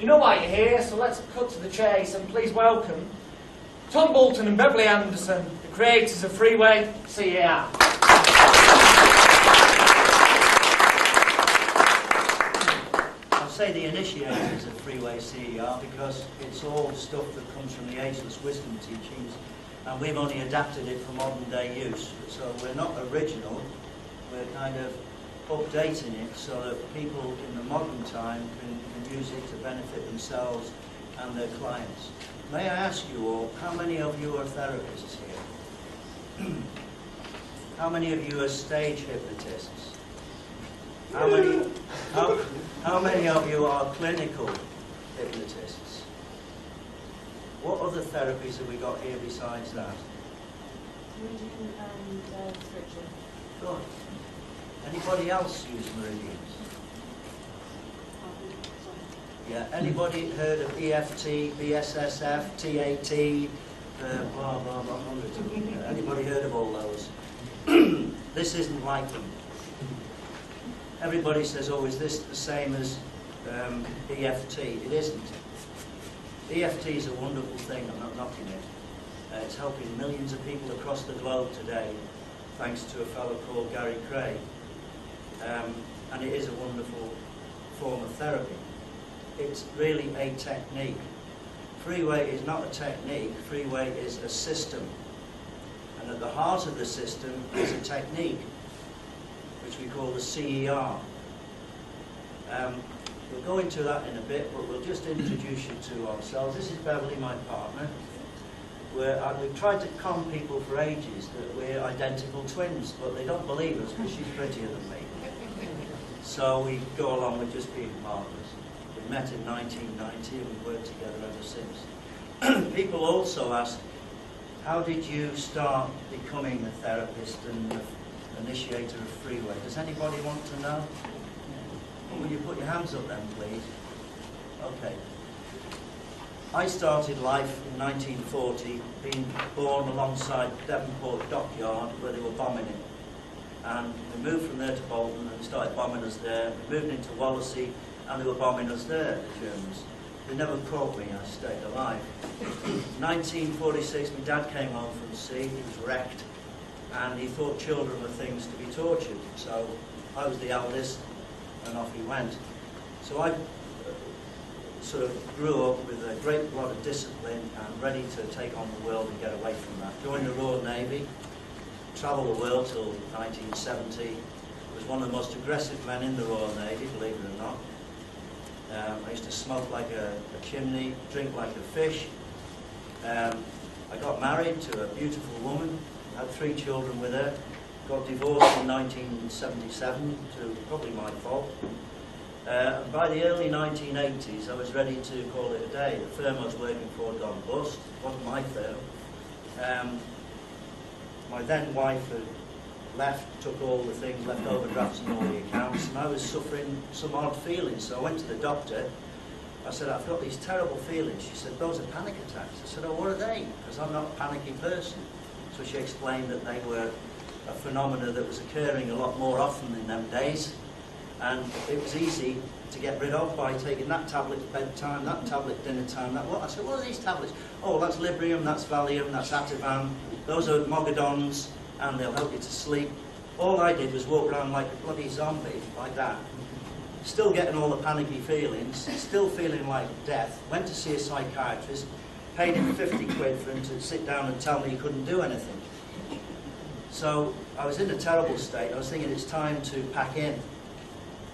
You know why you're here, so let's cut to the chase and please welcome Tom Bolton and Beverly Anderson, the creators of Freeway CER. I'll say the initiators of Freeway CER because it's all stuff that comes from the ageless wisdom teachings, and we've only adapted it for modern day use. So we're not original, we're kind of updating it so that people in the modern time can use it to benefit themselves and their clients. May I ask you all, how many of you are therapists here? How many of you are stage hypnotists? How many of you are clinical hypnotists? What other therapies have we got here besides that? Meridian and stretching. Good. Anybody else use meridians? Yeah. Anybody heard of EFT, BSSF, TAT, blah blah blah, hundreds of them? Anybody heard of all those? This isn't like them. Everybody says, oh, is this the same as EFT? It isn't. EFT is a wonderful thing, I'm not knocking it. It's helping millions of people across the globe today, thanks to a fellow called Gary Craig. And it is a wonderful form of therapy. It's really a technique. Freeway is not a technique, Freeway is a system. And at the heart of the system is a technique, which we call the CER. We'll go into that in a bit, but we'll just introduce you to ourselves. This is Beverly, my partner. We've tried to con people for ages that we're identical twins, but they don't believe us because she's prettier than me. So we go along with just being partners. We met in 1990 and we've worked together ever since. People also ask, how did you start becoming a therapist and an initiator of Freeway? Does anybody want to know? Will you put your hands up then, please? Okay. I started life in 1940, being born alongside Devonport Dockyard where they were bombing it. And we moved from there to Bolton and they started bombing us there. We moved into Wallasey and they were bombing us there, the Germans. They never caught me, I stayed alive. 1946, my dad came home from sea, he was wrecked, and he thought children were things to be tortured. So I was the eldest, and off he went. So I sort of grew up with a great lot of discipline and ready to take on the world and get away from that. Joined the Royal Navy, travelled the world till 1970. Was one of the most aggressive men in the Royal Navy, believe it or not. I used to smoke like a chimney, drink like a fish. I got married to a beautiful woman, had 3 children with her, got divorced in 1977, to probably my fault. And by the early 1980s, I was ready to call it a day. The firm I was working for had gone bust. It wasn't my firm. My then wife had left, took all the things, left overdrafts and all the accounts, and I was suffering some odd feelings. So I went to the doctor. I said, I've got these terrible feelings. She said, those are panic attacks. I said, oh, what are they? Because I'm not a panicky person. So she explained that they were a phenomena that was occurring a lot more often in them days. And it was easy to get rid of by taking that tablet at bedtime, that tablet dinner time, that what? I said, what are these tablets? Oh, that's Librium, that's Valium, that's Ativan. Those are Mogadons, and they'll help you to sleep. All I did was walk around like a bloody zombie, like that. Still getting all the panicky feelings, still feeling like death. Went to see a psychiatrist, paid him 50 quid for him to sit down and tell me he couldn't do anything. So I was in a terrible state. I was thinking it's time to pack in.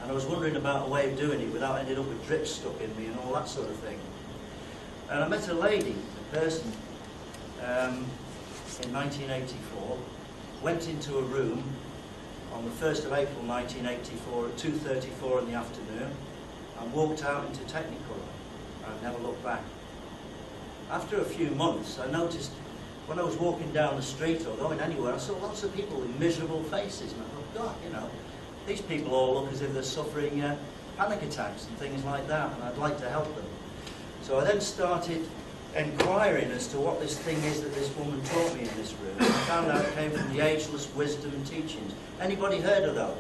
And I was wondering about a way of doing it without ending up with drips stuck in me and all that sort of thing. And I met a lady, a person, in 1984, went into a room on the 1st of April 1984 at 2:34 in the afternoon and walked out into Technicolor and never looked back. After a few months, I noticed when I was walking down the street or going anywhere, I saw lots of people with miserable faces, and I thought, God, you know, these people all look as if they're suffering panic attacks and things like that, and I'd like to help them. So I then started inquiring as to what this thing is that this woman taught me in this room. I found out it came from the ageless wisdom teachings. Anybody heard of those?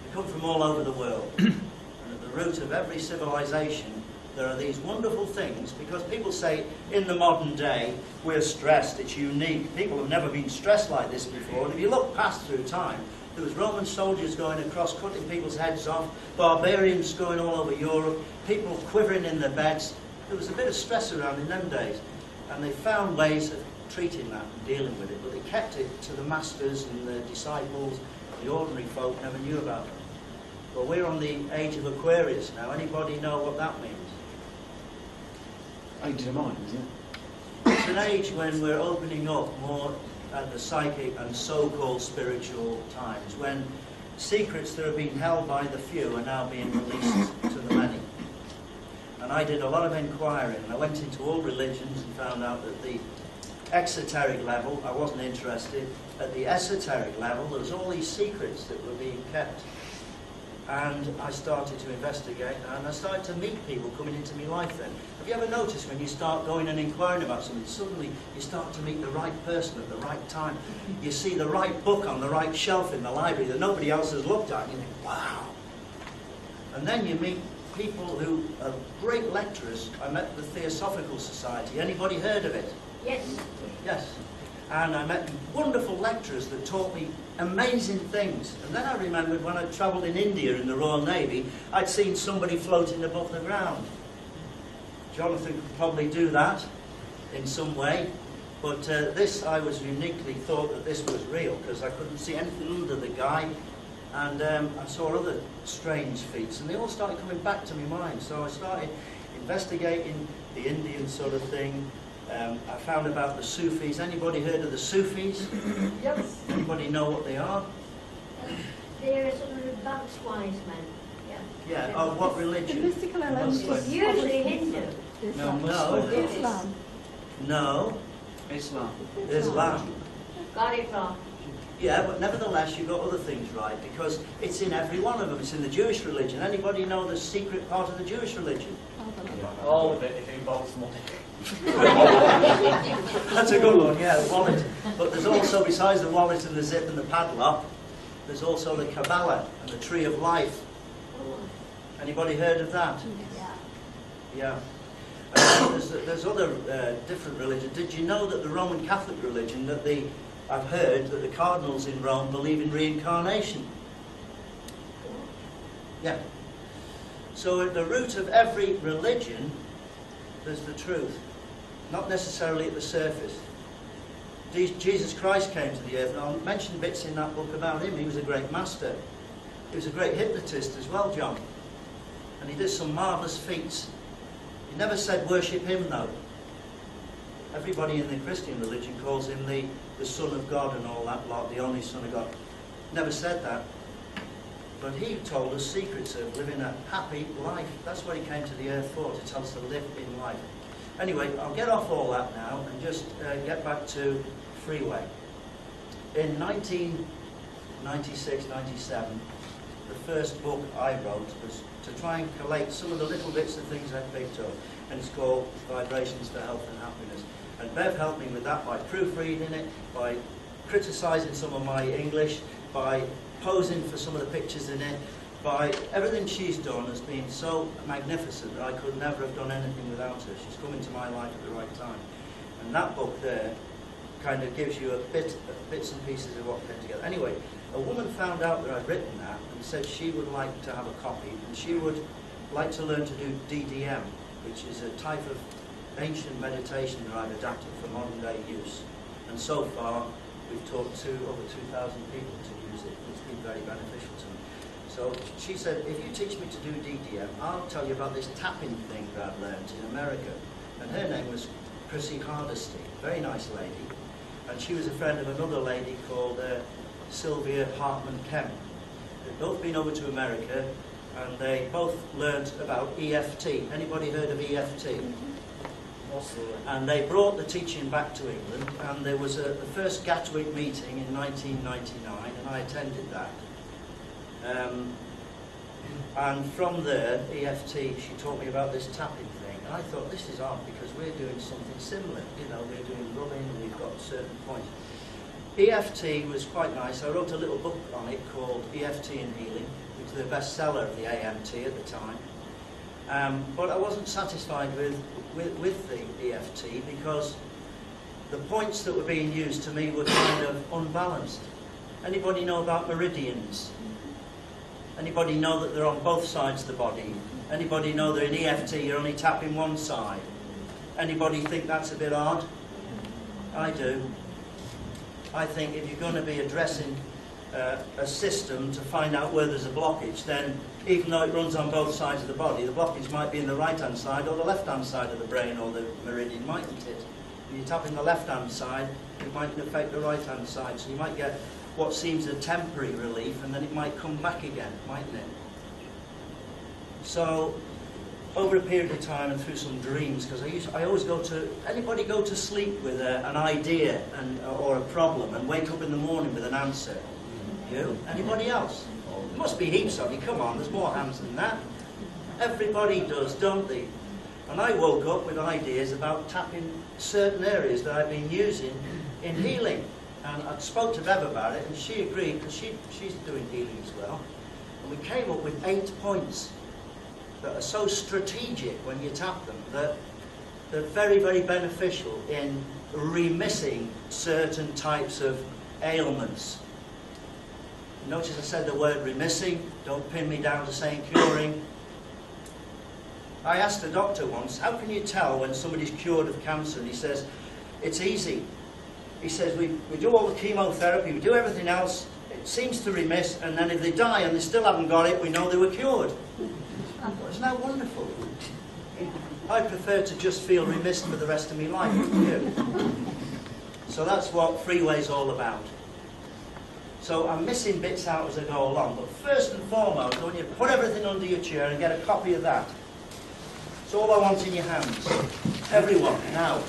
They come from all over the world. And And at the root of every civilization, there are these wonderful things, because people say in the modern day we're stressed, it's unique. People have never been stressed like this before. And if you look past through time, there was Roman soldiers going across, cutting people's heads off, barbarians going all over Europe, people quivering in their beds. There was a bit of stress around in them days, and they found ways of treating that and dealing with it, but they kept it to the masters and the disciples. The ordinary folk never knew about them. But we're on the age of Aquarius now. Anybody know what that means? Age of mine, isn't it? It's an age when we're opening up more at the psychic and so-called spiritual times, when secrets that have been held by the few are now being released to the many. And I did a lot of inquiring, and I went into all religions and found out that the exoteric level, I wasn't interested. At the esoteric level, there was all these secrets that were being kept. And I started to investigate, and I started to meet people coming into my life then. Have you ever noticed when you start going and inquiring about something, suddenly you start to meet the right person at the right time? You see the right book on the right shelf in the library that nobody else has looked at, and you think, wow. And then you meet people who are great lecturers. I met the Theosophical Society. Anybody heard of it? Yes. Yes. And I met wonderful lecturers that taught me amazing things. And then I remembered when I travelled in India in the Royal Navy, I'd seen somebody floating above the ground. Jonathan could probably do that in some way. But this, I was uniquely thought that this was real, because I couldn't see anything under the guy. And I saw other strange feats, and they all started coming back to my mind. So I started investigating the Indian sort of thing. I found about the Sufis. Anybody heard of the Sufis? Yes. Anybody know what they are? They're sort of advanced wise men. Yeah. Yeah. Oh, what The religion? mystical elements. It's usually Hindu. No, No. Muslim. Islam. No. Islam. Islam. Got it wrong. Yeah, but nevertheless, you got other things right, because it's in every one of them. It's in the Jewish religion. Anybody know the secret part of the Jewish religion? All of it, if it involves money. That's a good one, yeah, the wallet. But there's also, besides the wallet and the zip and the padlock, there's also the Kabbalah and the Tree of Life. Anybody heard of that? Yeah. Yeah. And there's other different religions. Did you know that the Roman Catholic religion, that I've heard that the cardinals in Rome believe in reincarnation? Yeah. So at the root of every religion, there's the truth. Not necessarily at the surface. Jesus Christ came to the earth, and I'll mention bits in that book about him. He was a great master. He was a great hypnotist as well, John. And he did some marvellous feats. He never said worship him, though. Everybody in the Christian religion calls him the Son of God and all that lot, the only Son of God. Never said that. But he told us secrets of living a happy life. That's what he came to the earth for, to tell us to live in life. Anyway, I'll get off all that now and just get back to Freeway. In 1996, 97, the first book I wrote was to try and collate some of the little bits of things I picked up, and it's called Vibrations for Health and Happiness. And Bev helped me with that by proofreading it, by criticising some of my English, by posing for some of the pictures in it, by everything she's done has been so magnificent that I could never have done anything without her. She's come into my life at the right time. And that book there kind of gives you bits and pieces of what came together. Anyway, a woman found out that I'd written that and said she would like to have a copy, and she would like to learn to do DDM, which is a type of ancient meditation that I've adapted for modern day use. And so far, we've taught over 2,000 people to use it. It's been very beneficial to me. So she said, if you teach me to do DDM, I'll tell you about this tapping thing that I've learned in America. And her name was Chrissy Hardesty, very nice lady. And she was a friend of another lady called Sylvia Hartman Kemp. They'd both been over to America, and they both learned about EFT. Anybody heard of EFT? And they brought the teaching back to England, and there was the first Gatwick meeting in 1999, and I attended that. And from there, EFT, she taught me about this tapping thing, and I thought, this is odd, because we're doing something similar. You know, we're doing rubbing, and we've got certain points. EFT was quite nice. I wrote a little book on it called EFT and Healing, which was the bestseller of the AMT at the time. But I wasn't satisfied with the EFT because the points that were being used to me were kind of unbalanced. Anybody know about meridians? Anybody know that they're on both sides of the body? Anybody know that in EFT you're only tapping one side? Anybody think that's a bit odd? I do. I think if you're going to be addressing a system to find out where there's a blockage, then even though it runs on both sides of the body, the blockage might be in the right-hand side or the left-hand side of the brain or the meridian, mightn't it? If you're tapping the left-hand side, it might affect the right-hand side, so you might get what seems a temporary relief, and then it might come back again, mightn't it? So, over a period of time and through some dreams, because I always go to, anybody go to sleep with an idea or a problem and wake up in the morning with an answer? You? Anybody else? There must be heaps of you, come on, there's more hands than that. Everybody does, don't they? And I woke up with ideas about tapping certain areas that I've been using in healing. And I spoke to Bev about it, and she agreed, because she's doing healing as well. And we came up with 8 points that are so strategic when you tap them, that they're very, very beneficial in remissing certain types of ailments. Notice I said the word remissing, don't pin me down to saying curing. I asked a doctor once, how can you tell when somebody's cured of cancer? And he says, it's easy. He says, we do all the chemotherapy, we do everything else, it seems to remiss, and then if they die and they still haven't got it, we know they were cured. Isn't that wonderful? I prefer to just feel remiss for the rest of my life, wouldn't you? So that's what Freeway's all about. So I'm missing bits out as I go along, but first and foremost, I want you to put everything under your chair and get a copy of that. It's all I want in your hands. Everyone, now.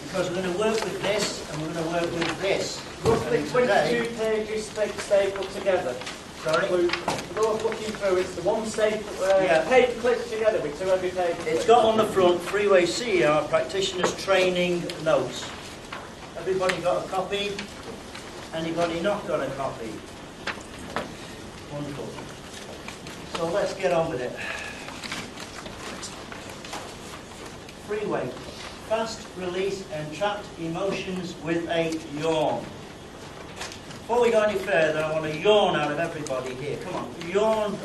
Because we're going to work with this, and we're going to work with this. Roughly And today, 22 pages stapled together. sorry? For those looking through, it's the one Yeah. paper clipped together with 2 heavy paper clips. It's got on the front Freeway CER Practitioners Training Notes. Everybody got a copy? Anybody not got a copy? Wonderful. So let's get on with it. Freeway. Fast release entrapped emotions with a yawn. Before we go any further, I want a yawn out of everybody here. Come on, yawn.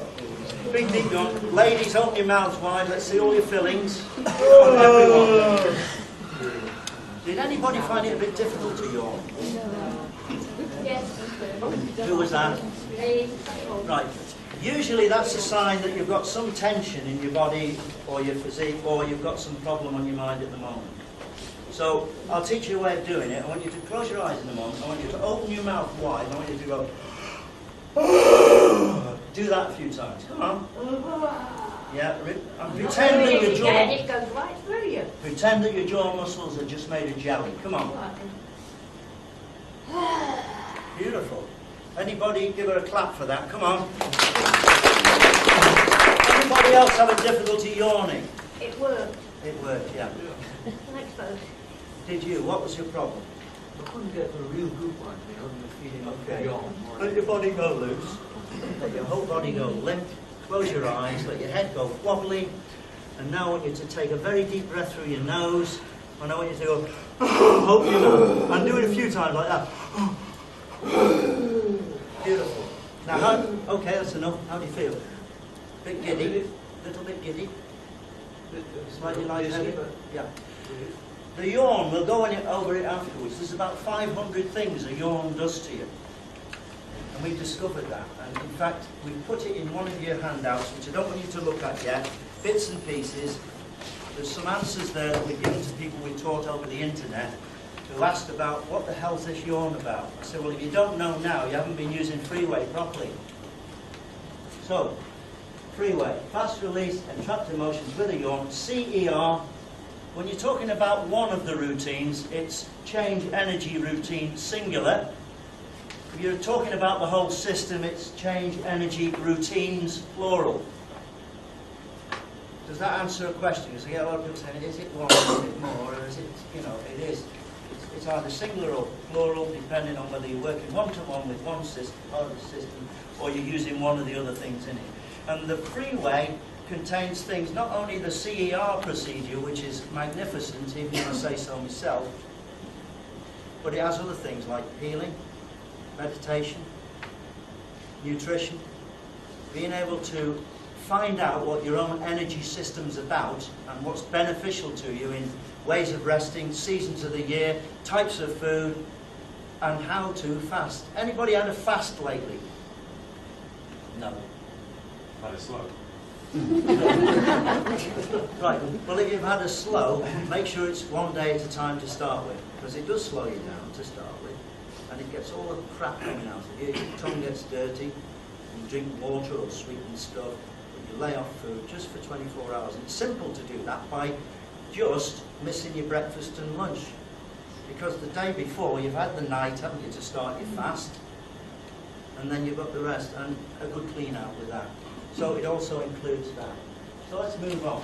Big, big yawn. Ladies, open your mouths wide. Let's see all your fillings. Come on, everyone. Did anybody find it a bit difficult to yawn? Yes. Who was that? Right. Usually that's a sign that you've got some tension in your body or your physique, or you've got some problem on your mind at the moment. So I'll teach you a way of doing it. I want you to close your eyes in a moment. I want you to open your mouth wide. I want you to go. Do that a few times. Come on. Yeah. And pretend that your jaw. It goes right through you. Pretend that your jaw muscles are just made of jelly. Come on. Beautiful. Anybody give her a clap for that? Come on. Anybody else having difficulty yawning? It worked. It worked, yeah. Thanks, folks. Did you? What was your problem? I couldn't get a real good one, you know, the feeling of Okay. yawn. Let your body go loose. Let your whole body go limp. Close your eyes. Let your head go wobbly. And now I want you to take a very deep breath through your nose. And I want you to go, open your mouth. And do it a few times like that. Beautiful. Now, okay, that's enough. How do you feel? Bit giddy? Little bit giddy? Slightly lightheaded? Yeah. The yawn, we'll go over it afterwards. There's about 500 things a yawn does to you. And we've discovered that. And in fact, we've put it in one of your handouts, which I don't want you to look at yet. Bits and pieces. There's some answers there that we've given to people we taught over the internet who asked about what the hell's this yawn about. I said, well, if you don't know now, you haven't been using Freeway properly. So, Freeway, fast release, entrapped emotions with a yawn, CER. When you're talking about one of the routines, it's change energy routine singular. If you're talking about the whole system, it's change energy routines plural. Does that answer a question? Because I get a lot of people saying, is it one, is it more, or is it, you know, it is. It's either singular or plural, depending on whether you're working one-to-one with one system, part of the system, or you're using one of the other things in it. And the Freeway contains things, not only the CER procedure, which is magnificent, even if I say so myself, but it has other things like healing, meditation, nutrition, being able to find out what your own energy system's about and what's beneficial to you in ways of resting, seasons of the year, types of food, and how to fast. Anybody had a fast lately? No. Had a slow. Right, well if you've had a slow, make sure it's one day at a time to start with, because it does slow you down to start with, and it gets all the crap coming out of you. Your tongue gets dirty, you drink water or sweetened stuff, but you lay off food just for 24 hours. And it's simple to do that by just missing your breakfast and lunch, because the day before you've had the night, haven't you, to start your fast, and then you've got the rest, and a good clean out with that. So it also includes that. So let's move on.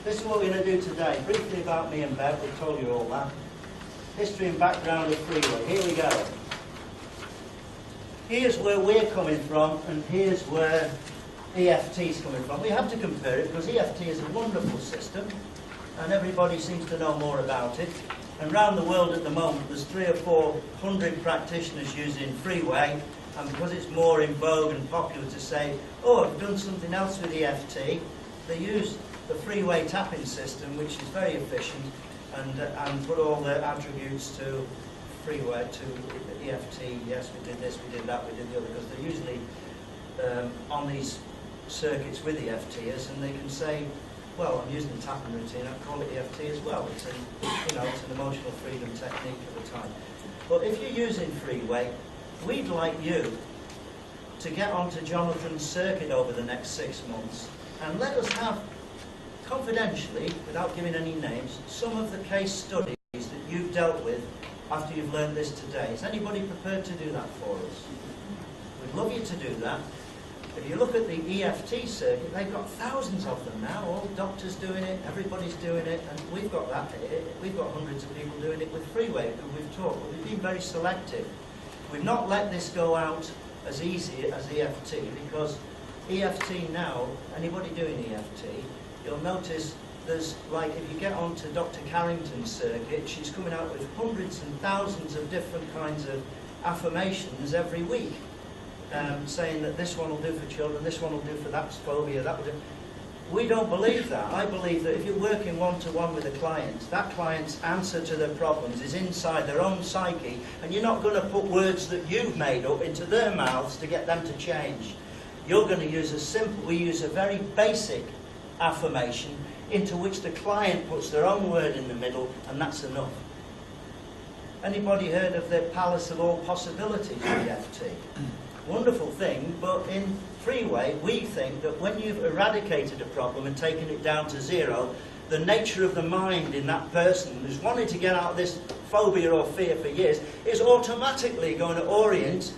This is what we're going to do today. Briefly about me and Bev, we've told you all that. History and background of Freeway. Here we go. Here's where we're coming from, and here's where EFT's coming from. We have to compare it because EFT is a wonderful system, and everybody seems to know more about it. And around the world at the moment, there's 300 or 400 practitioners using Freeway. And because it's more in vogue and popular to say, oh, I've done something else with EFT, they use the Freeway tapping system, which is very efficient, and put all the attributes to Freeway, to EFT. Yes, we did this, we did that, we did the other, because they're usually on these circuits with EFTers, and they can say, well, I'm using the tapping routine, I call it EFT as well. It's it's an emotional freedom technique at the time. But if you're using Freeway, we'd like you to get onto Jonathan's circuit over the next 6 months and let us have, confidentially, without giving any names, some of the case studies that you've dealt with after you've learned this today. Is anybody prepared to do that for us? We'd love you to do that. If you look at the EFT circuit, they've got thousands of them now, all doctors doing it, everybody's doing it, and we've got that. We've got hundreds of people doing it with Freeway, who we've taught, but we've been very selective. We've not let this go out as easy as EFT, because EFT now, anybody doing EFT, you'll notice there's, like, if you get onto Dr. Carrington's circuit, she's coming out with hundreds and thousands of different kinds of affirmations every week, saying that this one will do for children, this one will do for that phobia, that will do. We don't believe that. I believe that if you're working one-to-one with a client, that client's answer to their problems is inside their own psyche, and you're not going to put words that you've made up into their mouths to get them to change. You're going to use we use a very basic affirmation into which the client puts their own word in the middle, and that's enough. Anybody heard of the Palace of All Possibilities, EFT? Wonderful thing, but in Freeway, we think that when you've eradicated a problem and taken it down to zero, the nature of the mind in that person who's wanted to get out of this phobia or fear for years is automatically going to orient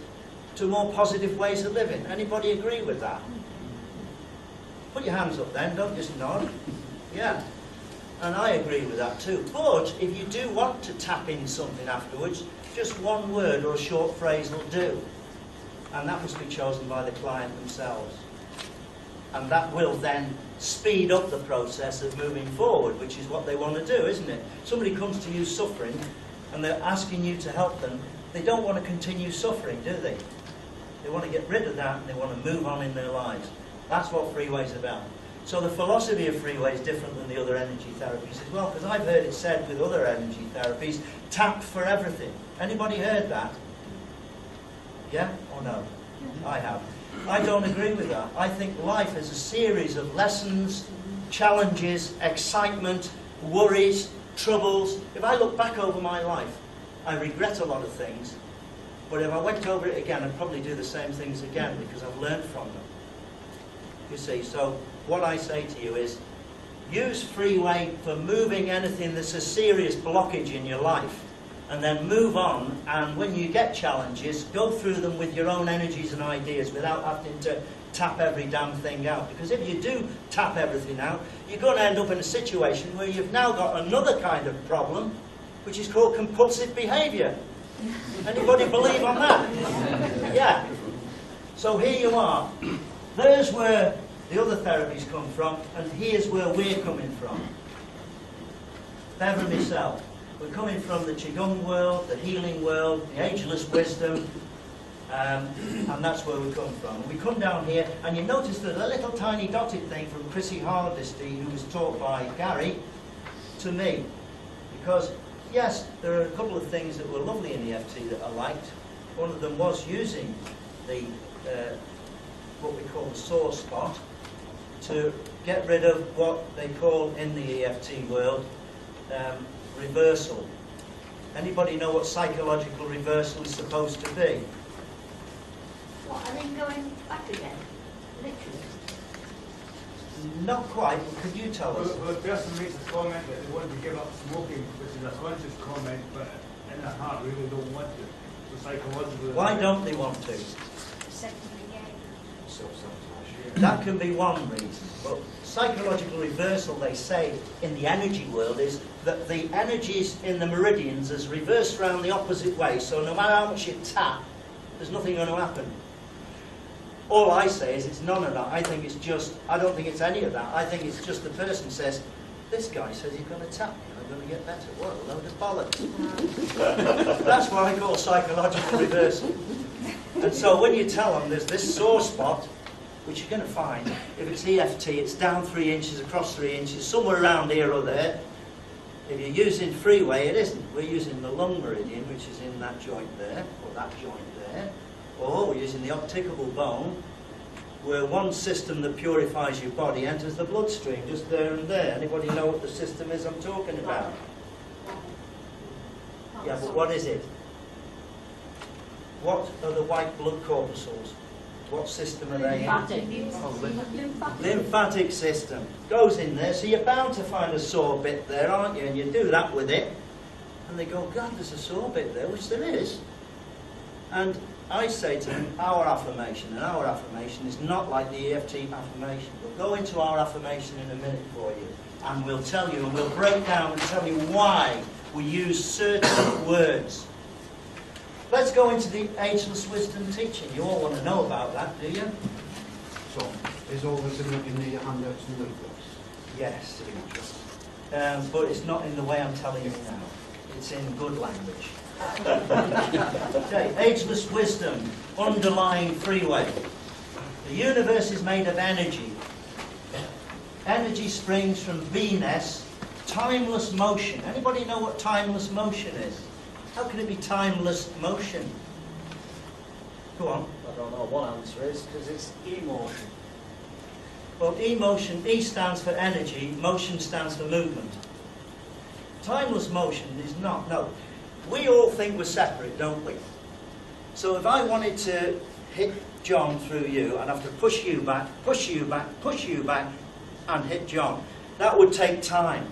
to more positive ways of living. Anybody agree with that? Put your hands up then, don't just nod. Yeah, and I agree with that too. But if you do want to tap in something afterwards, just one word or a short phrase will do. And that must be chosen by the client themselves. And that will then speed up the process of moving forward, which is what they want to do, isn't it? Somebody comes to you suffering, and they're asking you to help them. They don't want to continue suffering, do they? They want to get rid of that, and they want to move on in their lives. That's what Freeway's about. So the philosophy of Freeway is different than the other energy therapies as well, because I've heard it said with other energy therapies, tap for everything. Anybody heard that? Yeah or no? I have. I don't agree with that. I think life is a series of lessons, challenges, excitement, worries, troubles. If I look back over my life, I regret a lot of things, but if I went over it again, I'd probably do the same things again because I've learned from them. You see, so what I say to you is, use Freeway for moving anything that's a serious blockage in your life, and then move on, and when you get challenges, go through them with your own energies and ideas without having to tap every damn thing out. Because if you do tap everything out, you're going to end up in a situation where you've now got another kind of problem, which is called compulsive behaviour. Anybody believe on that? Yeah. So here you are. There's where the other therapies come from, and here's where we're coming from. Bev and myself. We're coming from the Qigong world, the healing world, the ageless wisdom, and that's where we come from. We come down here, and you notice there's a little tiny dotted thing from Chrissy Hardesty, who was taught by Gary, to me. Because, yes, there are a couple of things that were lovely in EFT that I liked. One of them was using the, what we call the sore spot, to get rid of what they call in the EFT world, reversal. Anybody know what psychological reversal is supposed to be? What, are they going back again? Literally? Not quite, but could you tell us? Well, the person makes a comment that they want to give up smoking, which is a conscious comment, but in their heart really don't want to. So psychologically... Why don't they want to? Secondary gain. That can be one reason. But psychological reversal, they say, in the energy world is that the energies in the meridians is reversed around the opposite way. So no matter how much you tap, there's nothing going to happen. All I say is it's none of that. I think it's just, I don't think it's any of that. I think it's just the person says, this guy says he's going to tap me and I'm going to get better. What a load of bollocks. That's what I call psychological reversal. And so when you tell them there's this sore spot, which you're going to find, if it's EFT, it's down 3 inches, across 3 inches, somewhere around here or there. If you're using Freeway, it isn't. We're using the lung meridian, which is in that joint there, or that joint there. Or we're using the octuple bone, where one system that purifies your body enters the bloodstream, just there and there. Anybody know what the system is I'm talking about? Yeah, but what is it? What are the white blood corpuscles? What system are they in? Lymphatic system. Goes in there, so you're bound to find a sore bit there, aren't you? And you do that with it, and they go, God, there's a sore bit there, which there is. And I say to them, our affirmation, and our affirmation is not like the EFT affirmation. We'll go into our affirmation in a minute for you, and we'll tell you, and we'll break down and tell you why we use certain words. Let's go into the ageless wisdom teaching. You all want to know about that, do you? So, is all this in the handouts and leaflets? Yes. But it's not in the way I'm telling you now. It's in good language. Okay, ageless wisdom, underlying Freeway. The universe is made of energy. Energy springs from Venus, timeless motion. Anybody know what timeless motion is? How can it be timeless motion? Go on. I don't know what answer is, because it's emotion. Well, emotion, E stands for energy, motion stands for movement. Timeless motion is not, no. We all think we're separate, don't we? So if I wanted to hit John through you, I'd have to push you back, push you back, push you back, and hit John. That would take time.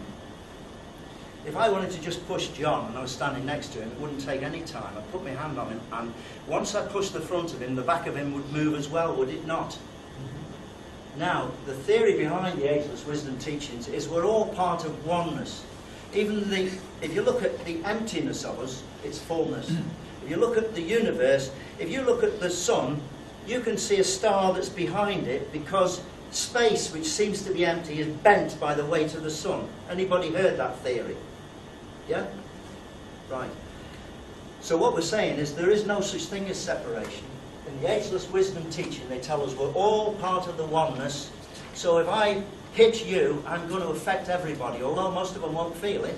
If I wanted to just push John and I was standing next to him, it wouldn't take any time. I'd put my hand on him, and once I pushed the front of him, the back of him would move as well, would it not? Now, the theory behind the ageless wisdom teachings is we're all part of oneness. Even if you look at the emptiness of us, it's fullness. If you look at the universe, if you look at the sun, you can see a star that's behind it because space, which seems to be empty, is bent by the weight of the sun. Anybody heard that theory? Yeah? Right. So what we're saying is there is no such thing as separation. In the ageless wisdom teaching, they tell us we're all part of the oneness. So if I hit you, I'm going to affect everybody, although most of them won't feel it.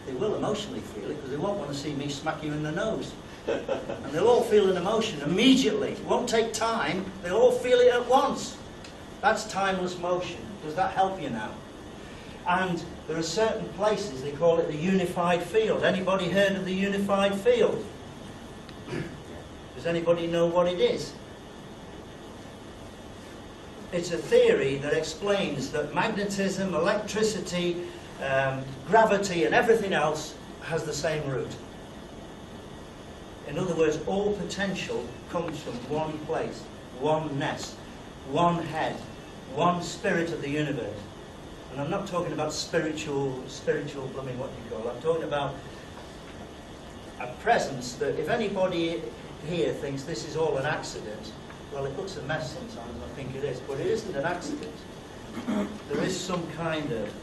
They will emotionally feel it because they won't want to see me smack you in the nose. And they'll all feel an emotion immediately. It won't take time. They'll all feel it at once. That's timeless motion. Does that help you now? And there are certain places, they call it the unified field. Anybody heard of the unified field? Does anybody know what it is? It's a theory that explains that magnetism, electricity, gravity and everything else has the same root. In other words, all potential comes from one place, oneness. one head, one spirit of the universe. And I'm not talking about spiritual blooming what you call. I'm talking about a presence that if anybody here thinks this is all an accident, well, it looks a mess sometimes, and I think it is, but it isn't an accident. There is some kind of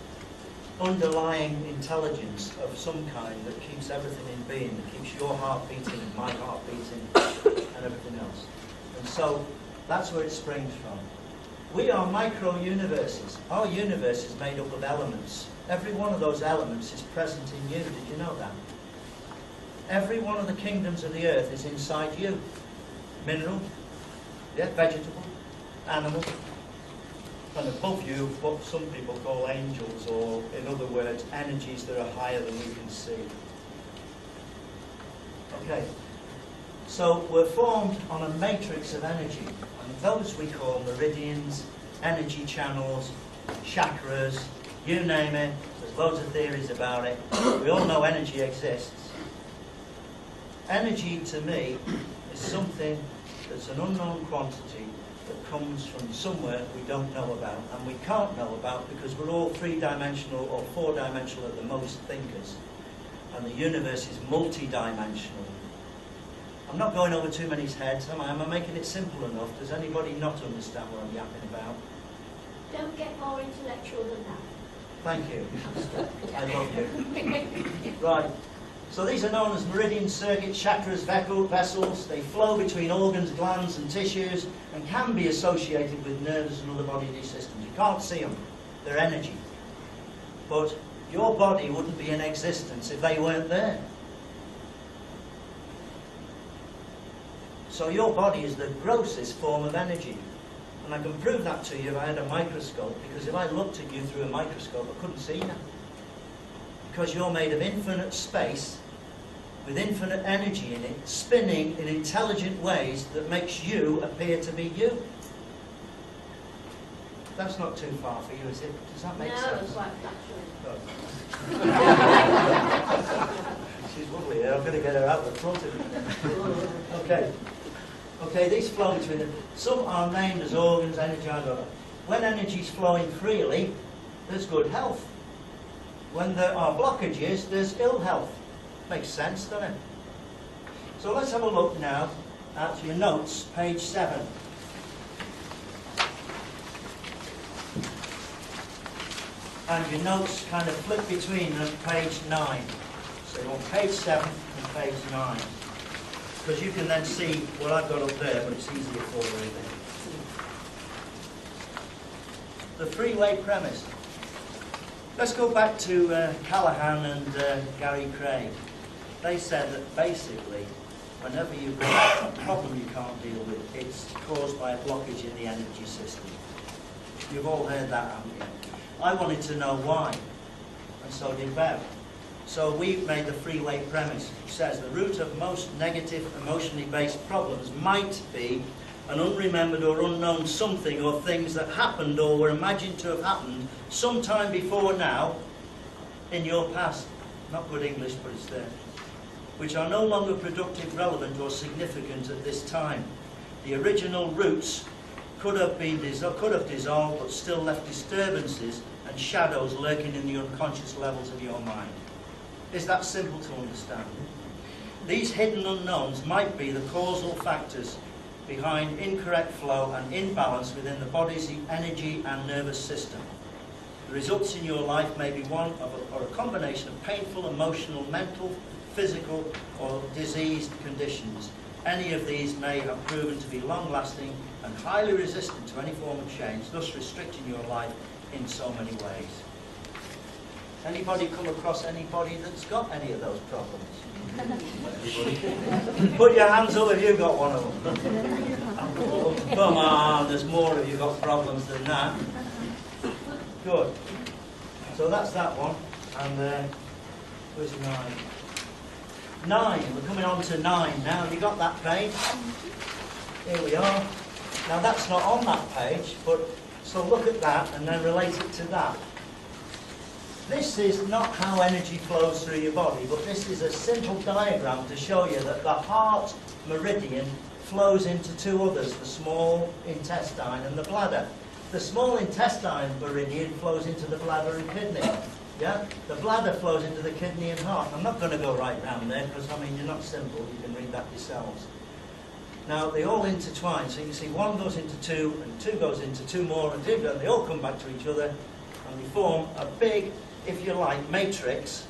underlying intelligence of some kind that keeps everything in being, that keeps your heart beating and my heart beating and everything else. And so that's where it springs from. We are micro-universes. Our universe is made up of elements. Every one of those elements is present in you. Did you know that? Every one of the kingdoms of the earth is inside you. Mineral, yeah, vegetable, animal, and above you what some people call angels, or in other words, energies that are higher than we can see. Okay, so we're formed on a matrix of energy, and those we call meridians, energy channels, chakras, you name it. There's loads of theories about it. We all know energy exists. Energy, to me, is something that's an unknown quantity that comes from somewhere we don't know about, and we can't know about because we're all three-dimensional or four-dimensional at the most thinkers, and the universe is multi-dimensional. I'm not going over too many heads, am I? Am I making it simple enough? Does anybody not understand what I'm yapping about? Don't get more intellectual than that. Thank you. I love you. Right. So these are known as meridian circuits, chakras, vessels. They flow between organs, glands and tissues and can be associated with nerves and other bodily systems. You can't see them. They're energy. But your body wouldn't be in existence if they weren't there. So your body is the grossest form of energy. And I can prove that to you if I had a microscope, because if I looked at you through a microscope, I couldn't see you. Because you're made of infinite space with infinite energy in it, spinning in intelligent ways that makes you appear to be you. That's not too far for you, is it? Does that make sense? No, it's quite fluctuating. She's lovely here. I'm going to get her out the front of it. Okay. Okay, these flow between them. Some are named as organs, energy, I don't know. When energy's flowing freely, there's good health. When there are blockages, there's ill health. Makes sense, doesn't it? So let's have a look now at your notes, page 7. And your notes kind of flip between them, page 9. So you're on page 7 and page 9. Because you can then see what I've got up there, but it's easier for you then. The freeway premise. Let's go back to Callahan and Gary Craig. They said that basically, whenever you've got a problem you can't deal with, it's caused by a blockage in the energy system. You've all heard that, haven't you? I wanted to know why, and so did Bev. So we made the freeway premise, which says the root of most negative emotionally based problems might be an unremembered or unknown something or things that happened or were imagined to have happened sometime before now in your past. Not good English, but it's there. Which are no longer productive, relevant or significant at this time. The original roots could have dissolved but still left disturbances and shadows lurking in the unconscious levels of your mind. Is that simple to understand? These hidden unknowns might be the causal factors behind incorrect flow and imbalance within the body's energy and nervous system. The results in your life may be one of or a combination of painful, emotional, mental, physical or diseased conditions. Any of these may have proven to be long-lasting and highly resistant to any form of change, thus restricting your life in so many ways. Anybody come across anybody that's got any of those problems? Put your hands up if you've got one of them. Come on, there's more of you got problems than that. Good. So that's that one. And where's 9? 9. We're coming on to 9 now. Have you got that page? Here we are. Now that's not on that page, but so look at that and then relate it to that. This is not how energy flows through your body, but this is a simple diagram to show you that the heart meridian flows into two others, the small intestine and the bladder. The small intestine meridian flows into the bladder and kidney. Yeah? The bladder flows into the kidney and heart. I'm not going to go right round there because, I mean, you're not simple. You can read that yourselves. Now, they all intertwine. So you can see one goes into two, and two goes into two more, and they all come back to each other, and they form a big, if you like, matrix.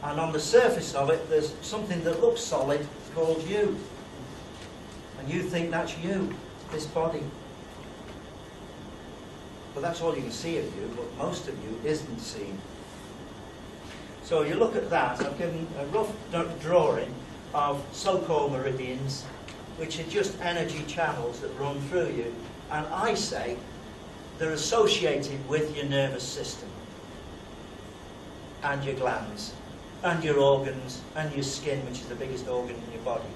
And on the surface of it, there's something that looks solid called you. And you think that's you, this body. But that's all you can see of you, but most of you isn't seen. So you look at that. I've given a rough drawing of so-called meridians, which are just energy channels that run through you. And I say they're associated with your nervous system and your glands and your organs and your skin, which is the biggest organ in your body.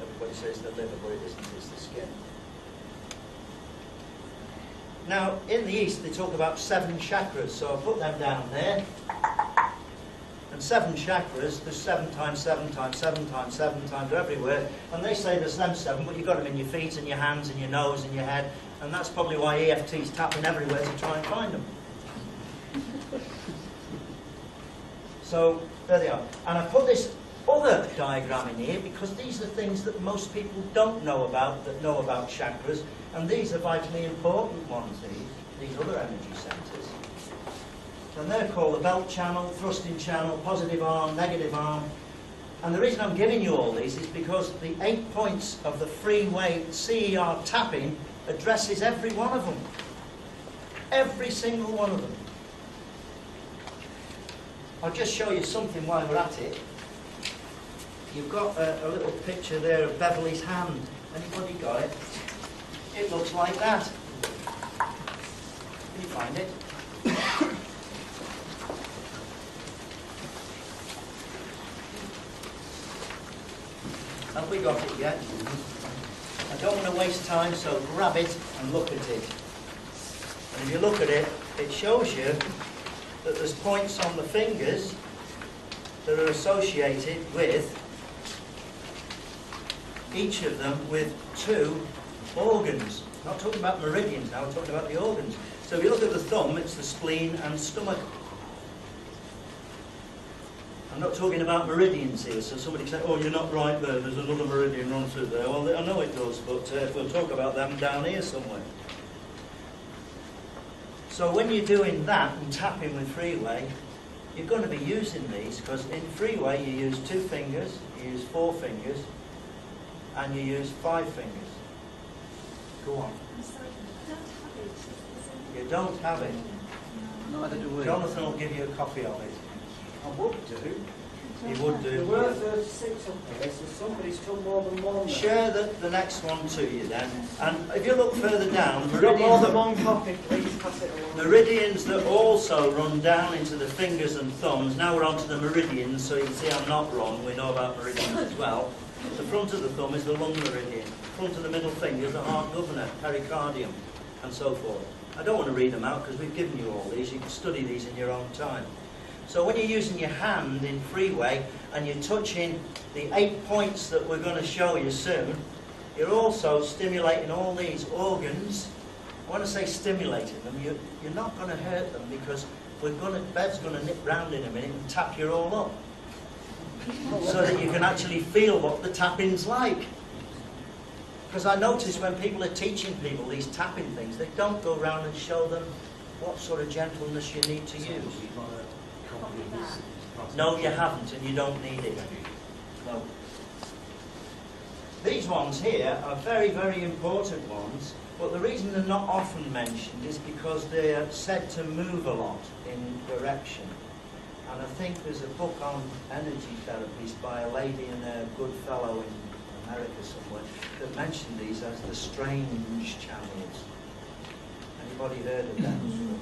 Everybody says the liver, but it isn't, it's the skin. Now, in the East, they talk about 7 chakras, so I'll put them down there. And 7 chakras, there's 7 times 7 times 7 times 7 times, they're everywhere. And they say there's them 7, but you've got them in your feet and your hands and your nose and your head. And that's probably why EFT's tapping everywhere to try and find them. So, there they are. And I put this other diagram in here because these are things that most people don't know about, that know about chakras. And these are vitally important ones, these other energy centres. And they're called the belt channel, thrusting channel, positive arm, negative arm. And the reason I'm giving you all these is because the 8 points of the Freeway CER tapping addresses every one of them. Every single one of them. I'll just show you something while we're at it. You've got a little picture there of Beverly's hand. Anybody got it? It looks like that. Can you find it? Have we got it yet? I don't want to waste time, so grab it and look at it. And if you look at it, it shows you that there's points on the fingers that are associated with each of them with 2 organs. I'm not talking about meridians now, I'm talking about the organs. So if you look at the thumb, it's the spleen and stomach. I'm not talking about meridians here, so somebody say, oh, you're not right there, there's another meridian runs through there. Well, I know it does, but we'll talk about them down here somewhere. So when you're doing that and tapping with Freeway, you're going to be using these, because in Freeway you use 2 fingers, you use 4 fingers, and you use 5 fingers. Go on. I'm sorry, I don't have it. You don't have it. Neither do we. Jonathan will give you a copy of it. I would do. He would There do. were 36 up here, so somebody's took more than one. Share the next one to you then. And if you look further down, If you've got more than meridians, one copy, please pass it along. meridians that also run down into the fingers and thumbs. Now we're on to the meridians, so you can see I'm not wrong. We know about meridians as well. The front of the thumb is the lung meridian. Front of the middle finger is the heart governor, pericardium, and so forth. I don't want to read them out because we've given you all these. You can study these in your own time. So when you're using your hand in Freeway and you're touching the 8 points that we're going to show you soon, you're also stimulating all these organs. I want to say stimulating them. You're not going to hurt them because Bev's going to nip round in a minute and tap you all up so that you can actually feel what the tapping's like. Because I notice when people are teaching people these tapping things, they don't go around and show them what sort of gentleness you need to use. No, you haven't, and you don't need it. No. These ones here are very, very important ones, but the reason they're not often mentioned is because they're said to move a lot in direction. And I think there's a book on energy therapies by a lady and a good fellow in America somewhere that mentioned these as the strange channels. Anybody heard of them?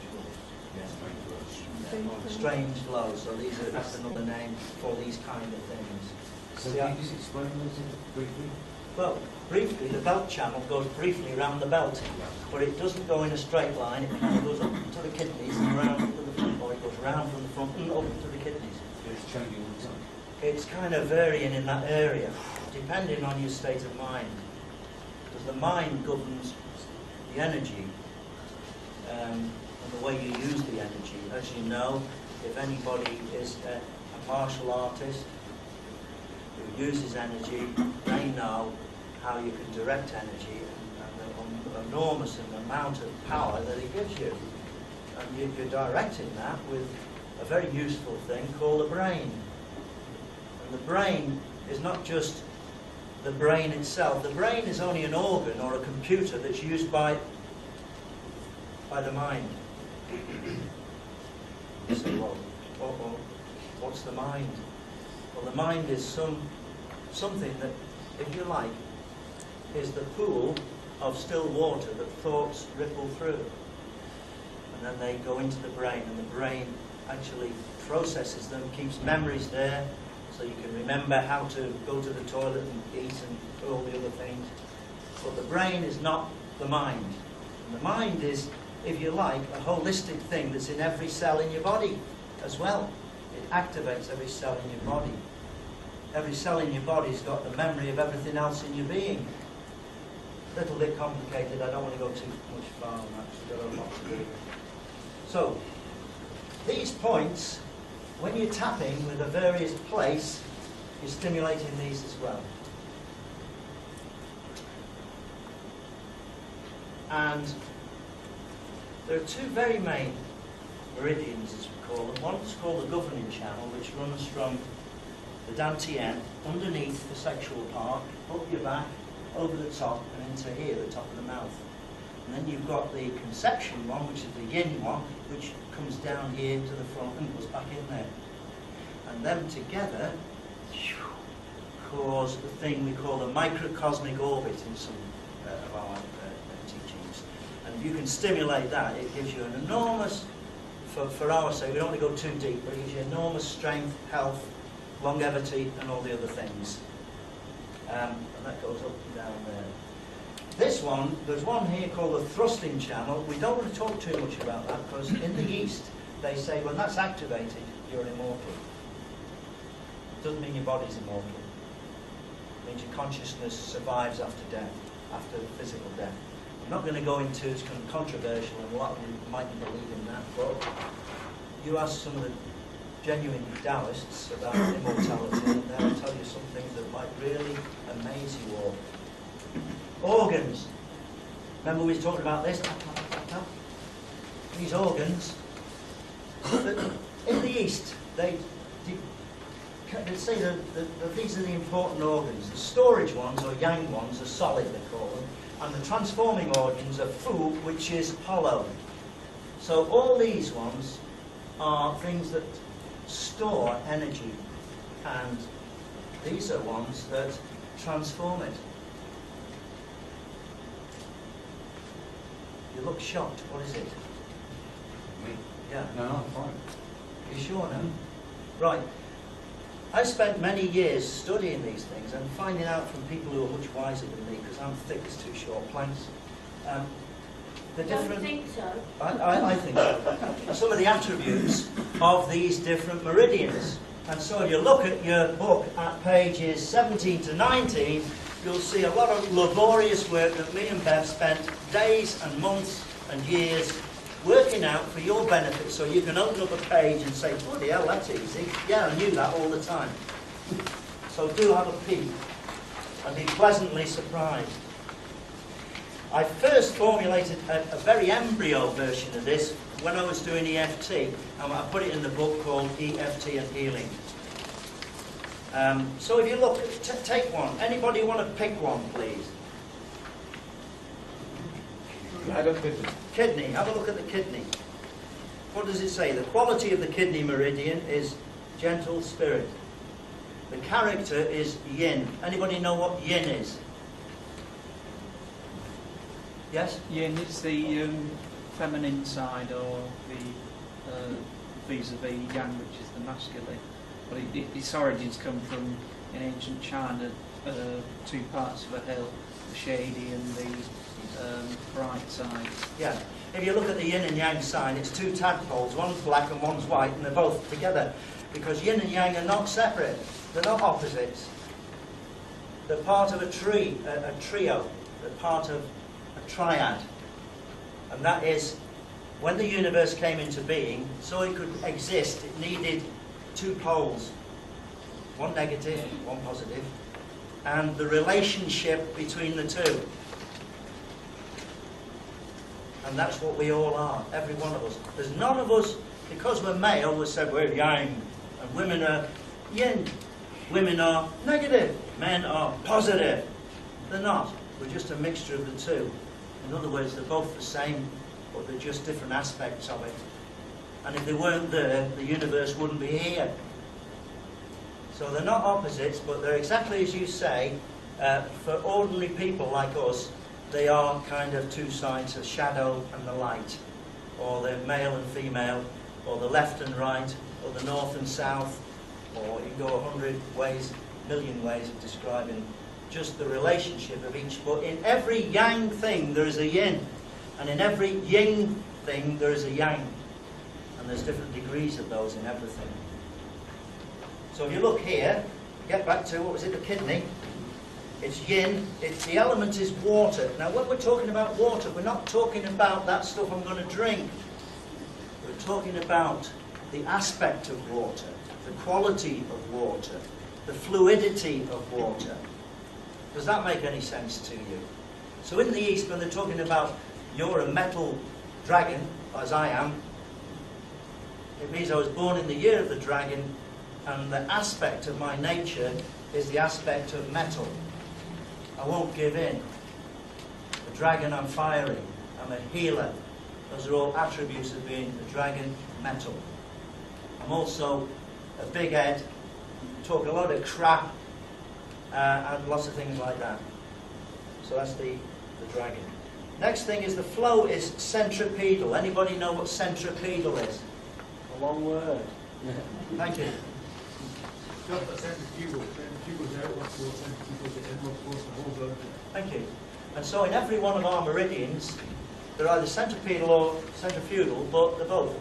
Strange flow, so that's another name for these kind of things. So can you just explain those briefly? Well, briefly, the belt channel goes briefly around the belt, but it doesn't go in a straight line. It kind of goes up to the kidneys and around to the front, or it goes round from the front and up to the kidneys. It's changing all the time. It's kind of varying in that area, depending on your state of mind. because the mind governs the energy and the way you use the energy. As you know, if anybody is a martial artist who uses energy, they know how you can direct energy and the enormous amount of power that it gives you. And you're directing that with a very useful thing called the brain. And the brain is not just the brain itself. The brain is only an organ or a computer that's used by the mind. You say, well, what's the mind? Well, the mind is something that, if you like, is the pool of still water that thoughts ripple through. And then they go into the brain, and the brain actually processes them, keeps memories there, so you can remember how to go to the toilet and eat and all the other things. But the brain is not the mind. And the mind is, if you like, a holistic thing that's in every cell in your body as well. It activates every cell in your body. Every cell in your body's got the memory of everything else in your being. A little bit complicated, I don't want to go too much far on that, because we've got a lot to do. So, these points, when you're tapping with a various place, you're stimulating these as well. And there are two very main meridians, as we call them. One's called the governing channel, which runs from the dantian underneath the sexual part, up your back, over the top, and into here, the top of the mouth. And then you've got the conception one, which is the yin one, which comes down here to the front and goes back in there. And them together cause the thing we call the microcosmic orbit in some of our teachings. And if you can stimulate that, it gives you an enormous, for our sake, we don't want to go too deep, but it gives you enormous strength, health, longevity, and all the other things. And that goes up and down there. This one, there's one here called the thrusting channel. We don't want to talk too much about that, because in the East, they say when that's activated, you're immortal. It doesn't mean your body's immortal. It means your consciousness survives after death, after physical death. I'm not going to go into, it's kind of controversial, and a lot of you mightn't believe in that, but you ask some of the genuine Taoists about immortality, and they'll tell you some things that might really amaze you all. Organs. Remember we were talking about this? These organs. In the East, they say that these are the important organs. The storage ones, or yang ones, are solid, they call them. And the transforming organs are fu, which is hollow. So all these ones are things that store energy. And these are ones that transform it. You look shocked. What is it? Me? Yeah. No, I'm fine. You sure now? Right. I spent many years studying these things and finding out from people who are much wiser than me, because I'm thick as two short planks, the different... Don't think so. I think so. Some of the attributes of these different meridians. And so if you look at your book at pages 17 to 19, you'll see a lot of laborious work that me and Bev spent days and months and years working out for your benefit, so you can open up a page and say, bloody hell, that's easy. Yeah, I knew that all the time. So do have a peek and be pleasantly surprised. I first formulated a very embryo version of this when I was doing EFT, and I put it in the book called EFT and Healing. So if you look, take one. Anybody want to pick one, please? Kidney. Have a look at the kidney. What does it say? The quality of the kidney meridian is gentle spirit. The character is yin. Anybody know what yin is? Yes? Yin is the feminine side, or the vis-a-vis yang, which is the masculine. But its origins come from, in ancient China, two parts of a hill, the shady and the bright side. Yeah. If you look at the yin and yang sign, it's two tadpoles. One's black and one's white, and they're both together. Because yin and yang are not separate. They're not opposites. They're part of a tree, a trio. They're part of a triad. And that is, when the universe came into being, so it could exist, it needed two poles. One negative, one positive, and the relationship between the two. And that's what we all are, every one of us. There's none of us, because we're male, we said we're yang, and women are yin. Women are negative, men are positive. They're not. We're just a mixture of the two. In other words, they're both the same, but they're just different aspects of it. And if they weren't there, the universe wouldn't be here. So they're not opposites, but they're exactly as you say. For ordinary people like us, they are kind of two sides, the shadow and the light, or the male and female, or the left and right, or the north and south, or you can go 100 ways, million ways of describing just the relationship of each. But in every yang thing there is a yin, and in every yin thing there is a yang, and there's different degrees of those in everything. So if you look here, get back to, what was it, the kidney? It's yin, the element is water. Now when we're talking about water, we're not talking about that stuff I'm going to drink. We're talking about the aspect of water, the quality of water, the fluidity of water. Does that make any sense to you? So in the East, when they're talking about you're a metal dragon, as I am, it means I was born in the year of the dragon, and the aspect of my nature is the aspect of metal. I won't give in. The dragon I'm firing. I'm a healer. Those are all attributes of being a dragon metal. I'm also a big head, talk a lot of crap, and lots of things like that. So that's the dragon. Next thing is the flow is centripetal. Anybody know what centripetal is? A long word. Thank you. Just a centrifugal. Centrifugal's outward flow, centrifugal's the inward flow, so holds on to it. Thank you. And so in every one of our meridians, they're either centripetal or centrifugal, but they're both,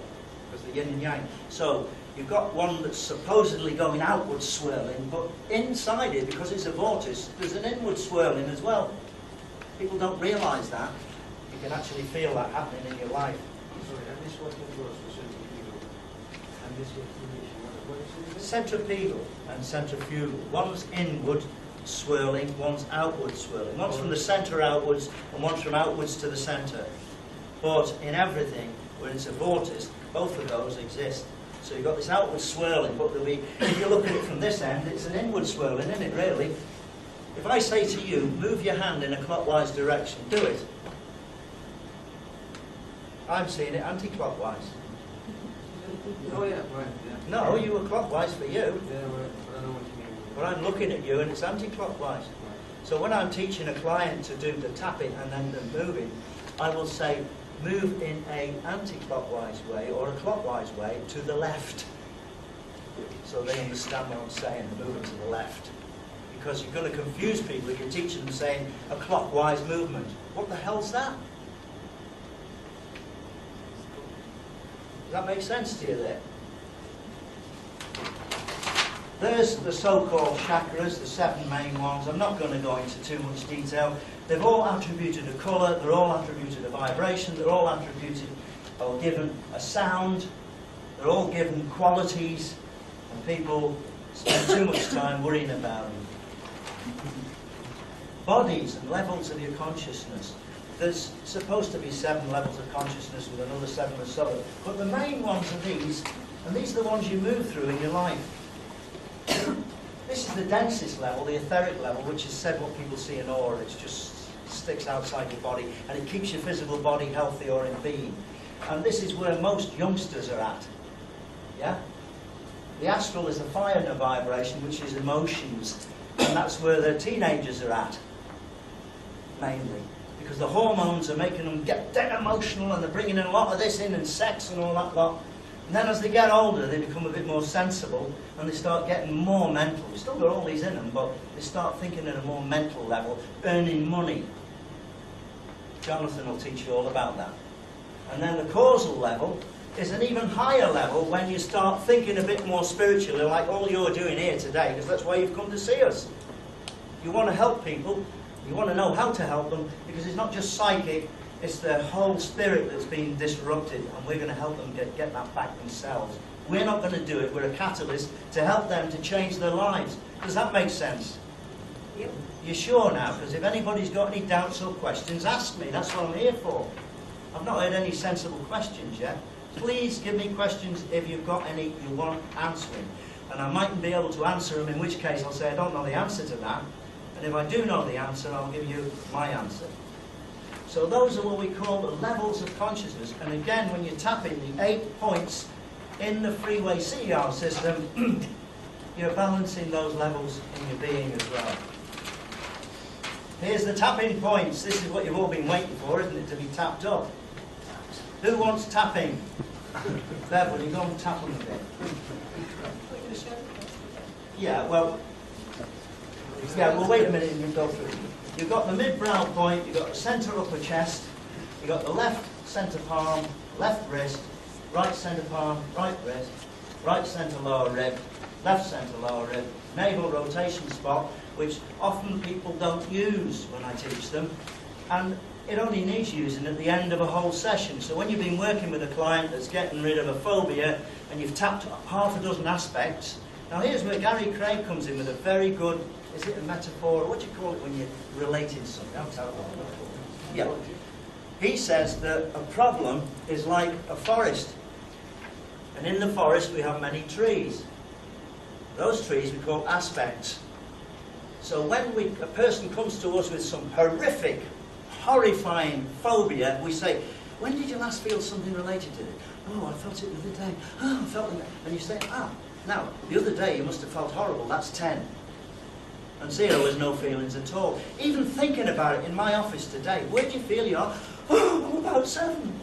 because they're yin and yang. So you've got one that's supposedly going outward swirling, but inside it, because it's a vortice, there's an inward swirling as well. People don't realise that. You can actually feel that happening in your life. Sorry, and this one was for centrifugal. And this information, what is it? Centripetal and centrifugal. One's inward swirling, one's outward swirling. One's from the centre outwards, and one's from outwards to the centre. But in everything, when it's a vortice, both of those exist. So you've got this outward swirling, but there'll be, if you look at it from this end, it's an inward swirling, isn't it, really? If I say to you, move your hand in a clockwise direction, do it. I'm seeing it anti-clockwise. Oh yeah, right, yeah. No, you were clockwise for you. Yeah, right, but I know what you mean. But I'm looking at you and it's anti-clockwise. Right. So when I'm teaching a client to do the tapping and then the moving, I will say, move in an anti-clockwise way or a clockwise way to the left. So they understand what I'm saying, moving to the left. Because you're going to confuse people if you're teaching them saying a clockwise movement. What the hell's that? Does that make sense to you there? There's the so-called chakras, the 7 main ones. I'm not going to go into too much detail. They've all attributed a colour, they're all attributed a vibration, they're all attributed or given a sound, they're all given qualities, and people spend too much time worrying about them. Bodies and levels of your consciousness. There's supposed to be 7 levels of consciousness with another 7 or so, but the main ones are these, and these are the ones you move through in your life. This is the densest level, the etheric level, which is said what people see in aura. It just sticks outside your body, and it keeps your physical body healthy or in being. And this is where most youngsters are at. Yeah? The astral is a fire and a vibration, which is emotions, and that's where the teenagers are at, mainly. Because the hormones are making them get dead emotional, and they're bringing in a lot of this in, and sex and all that lot. And then as they get older, they become a bit more sensible, and they start getting more mental. They've still got all these in them, but they start thinking at a more mental level, earning money. Jonathan will teach you all about that. And then the causal level is an even higher level when you start thinking a bit more spiritually, like all you're doing here today, because that's why you've come to see us. You want to help people You want to know how to help them, because it's not just psychic, it's their whole spirit that's been disrupted, and we're going to help them get that back themselves. We're not going to do it, we're a catalyst to help them to change their lives. Does that make sense? Yep. You're sure now? Because if anybody's got any doubts or questions, ask me. That's what I'm here for. I've not heard any sensible questions yet. Please give me questions if you've got any you want answering. And I mightn't be able to answer them, in which case I'll say I don't know the answer to that. And if I do know the answer, I'll give you my answer. So those are what we call the levels of consciousness. And again, when you tap in the 8 points in the Freeway CER system, you're balancing those levels in your being as well. Here's the tapping points. This is what you've all been waiting for, isn't it, to be tapped up? Who wants tapping? Bev, will you go and tap them a bit? Yeah, well, wait a minute and you go through. You've got the mid-brow point, you've got the centre upper chest, you've got the left centre palm, left wrist, right centre palm, right wrist, right centre lower rib, left centre lower rib, navel rotation spot, which often people don't use when I teach them, and it only needs using at the end of a whole session. So when you've been working with a client that's getting rid of a phobia and you've tapped half a dozen aspects, now here's where Gary Craig comes in with a very good, is it a metaphor, or what do you call it when you're relating something? Yeah. He says that a problem is like a forest, and in the forest we have many trees. Those trees we call aspects. So when a person comes to us with some horrific, horrifying phobia, we say, when did you last feel something related to it? Oh, I felt it the other day. Oh, I felt it. And you say, now, the other day you must have felt horrible. That's 10. And 0 is no feelings at all. Even thinking about it in my office today, where do you feel you are? Oh, I'm about 7.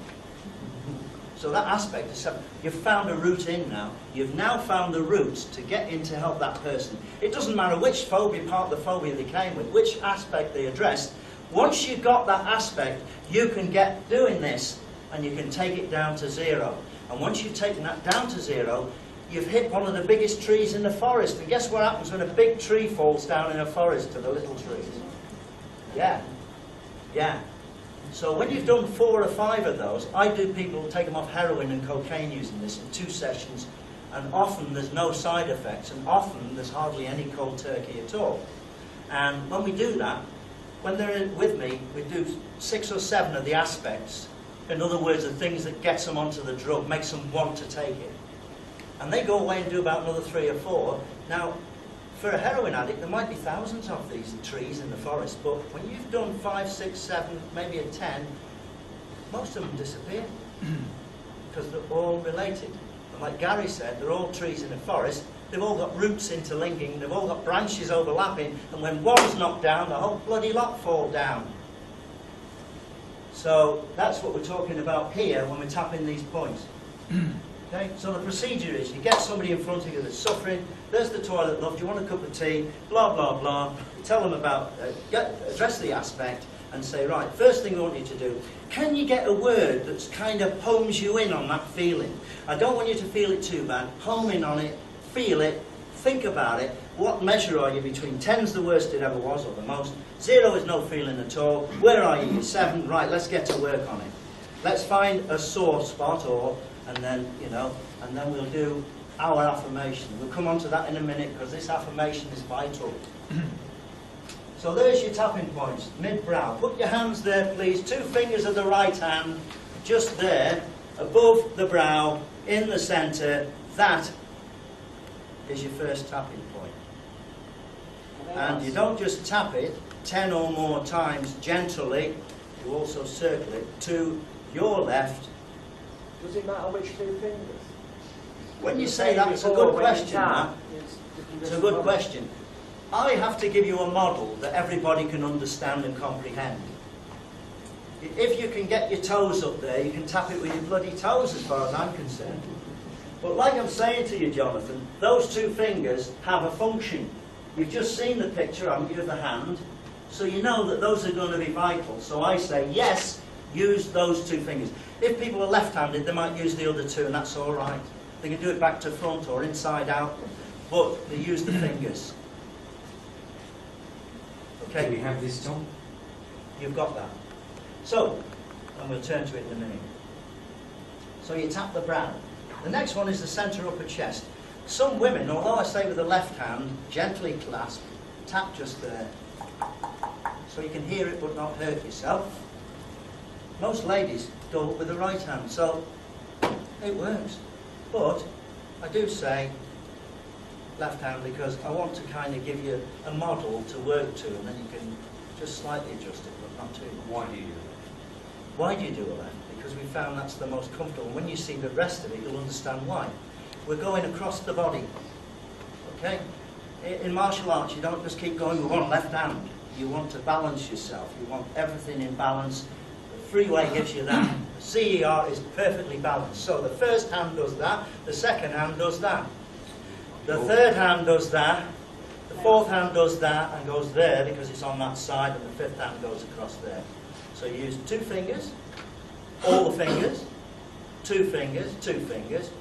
So that aspect is 7. You've found a route in now. You've now found the route to get in to help that person. It doesn't matter which phobia, part of the phobia they came with, which aspect they addressed. Once you've got that aspect, you can get doing this, and you can take it down to 0. And once you've taken that down to 0, you've hit one of the biggest trees in the forest. And guess what happens when a big tree falls down in a forest to the little trees? Yeah. So when you've done 4 or 5 of those, I do people take them off heroin and cocaine using this in 2 sessions, and often there's no side effects, and often there's hardly any cold turkey at all. And when we do that, when they're with me, we do 6 or 7 of the aspects. In other words, the things that gets them onto the drug, makes them want to take it. And they go away and do about another 3 or 4. Now, for a heroin addict, there might be thousands of these trees in the forest, but when you've done 5, 6, 7, maybe a 10, most of them disappear because they're all related. And like Gary said, they're all trees in a forest. They've all got roots interlinking, they've all got branches overlapping, and when one's knocked down, the whole bloody lot fall down. So that's what we're talking about here when we're tapping these points. Okay? So the procedure is, you get somebody in front of you that's suffering, there's the toilet, love, do you want a cup of tea, blah, blah, blah. You tell them about, address the aspect, and say, right, first thing I want you to do, can you get a word that's kind of homes you in on that feeling? I don't want you to feel it too bad. Home in on it, feel it, think about it. What measure are you between? 10's the worst it ever was, or the most. 0 is no feeling at all. Where are you? You're 7. Right, let's get to work on it. Let's find a sore spot, and then we'll do our affirmation. We'll come on to that in a minute, because this affirmation is vital. So there's your tapping points, mid-brow. Put your hands there, please. 2 fingers of the right hand, just there, above the brow, in the centre. That is your first tapping point. And you don't just tap it 10 or more times gently, you also circle it to your left. Does it matter which 2 fingers? When you say that, it's a good question, Matt. It's a good question. I have to give you a model that everybody can understand and comprehend. If you can get your toes up there, you can tap it with your bloody toes as far as I'm concerned. But like I'm saying to you, Jonathan, those 2 fingers have a function. You've just seen the picture, haven't you, of the hand, so you know that those are going to be vital. So I say, yes, use those 2 fingers. If people are left-handed, they might use the other 2, and that's all right. They can do it back to front or inside out, but they use the fingers. Okay. Can we have this, Tom? You've got that. So, and we'll turn to it in a minute. So you tap the brow. The next one is the centre upper chest. Some women, although I say with the left hand, gently clasp, tap just there. So you can hear it but not hurt yourself. Most ladies do it with the right hand, so it works. But I do say left hand because I want to kind of give you a model to work to, and then you can just slightly adjust it, but not too much. Why do you do that? Why do you do a left? Because we found that's the most comfortable. When you see the rest of it, you'll understand why. We're going across the body. Okay? In martial arts, you don't just keep going with one left hand. You want to balance yourself. You want everything in balance. The Freeway gives you that. The CER is perfectly balanced. So the first hand does that. The second hand does that. The third hand does that. The fourth hand does that and goes there because it's on that side, and the fifth hand goes across there. So you use 2 fingers, all the fingers, 2 fingers, 2 fingers,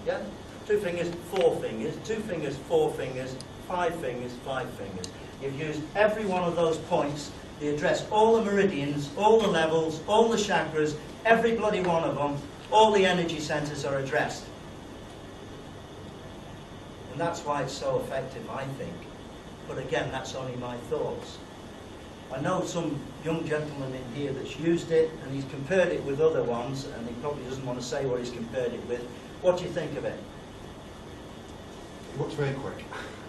yeah? 2 fingers, 4 fingers, 2 fingers, 4 fingers, 5 fingers, 5 fingers. You've used every one of those points. They address all the meridians, all the levels, all the chakras, every bloody one of them. All the energy centres are addressed. And that's why it's so effective, I think. But again, that's only my thoughts. I know some young gentleman in here that's used it, and he's compared it with other ones, and he probably doesn't want to say what he's compared it with. What do you think of it? It works very quick.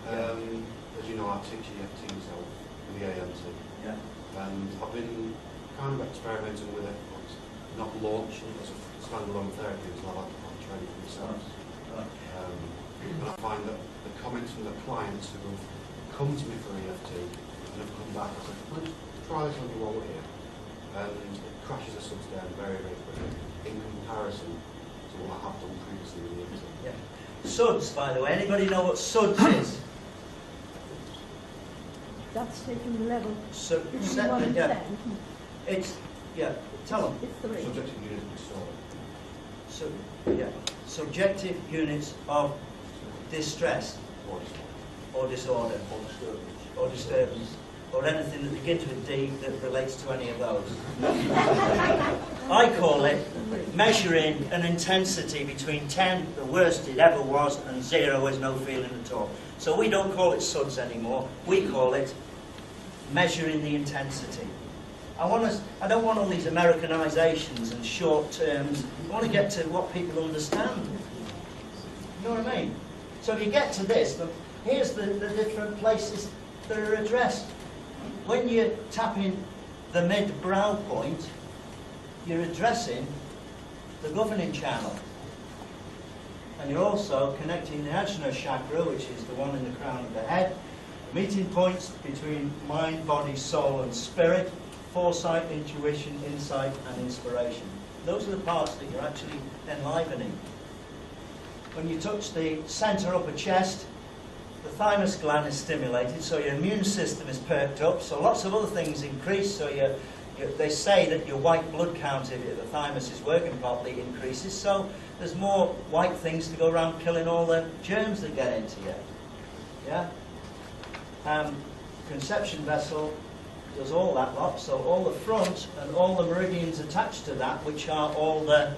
As you know, I teach EFT myself with the AMT. Yeah. And I've been kind of experimenting with it, but not launching as a standalone therapy until I've had training for myself. Right. And I find that the comments from the clients who have come to me for EFT and have come back and said, let's try this on your wall here. And it crashes the subs down very, very quickly in comparison to what I have done previously with EFT. Yeah. SUDS, by the way. Anybody know what SUDS is? That's taking the level. So, Between 1 and 10. It's, yeah, tell them. It's 3. Subjective unit of disorder. So, yeah, subjective units of distress Or disorder. or disorder or disturbance or anything that begins with D that relates to any of those. I call it measuring an intensity between 10, the worst it ever was, and 0 is no feeling at all. So we don't call it SUDS anymore. We call it measuring the intensity. I don't want all these Americanizations and short terms. I want to get to what people understand. You know what I mean? So if you get to this, here's the different places that are addressed. When you're tapping the mid-brow point, you're addressing the governing channel. And you're also connecting the Ajna chakra, which is the one in the crown of the head, meeting points between mind, body, soul and spirit, foresight, intuition, insight and inspiration. Those are the parts that you're actually enlivening. When you touch the centre upper chest, the thymus gland is stimulated, so your immune system is perked up, so lots of other things increase, so they say that your white blood count, if the thymus is working properly, increases, so there's more white things to go around killing all the germs that get into you. Yeah? Conception vessel does all that lot, so all the front and all the meridians attached to that, which are all the...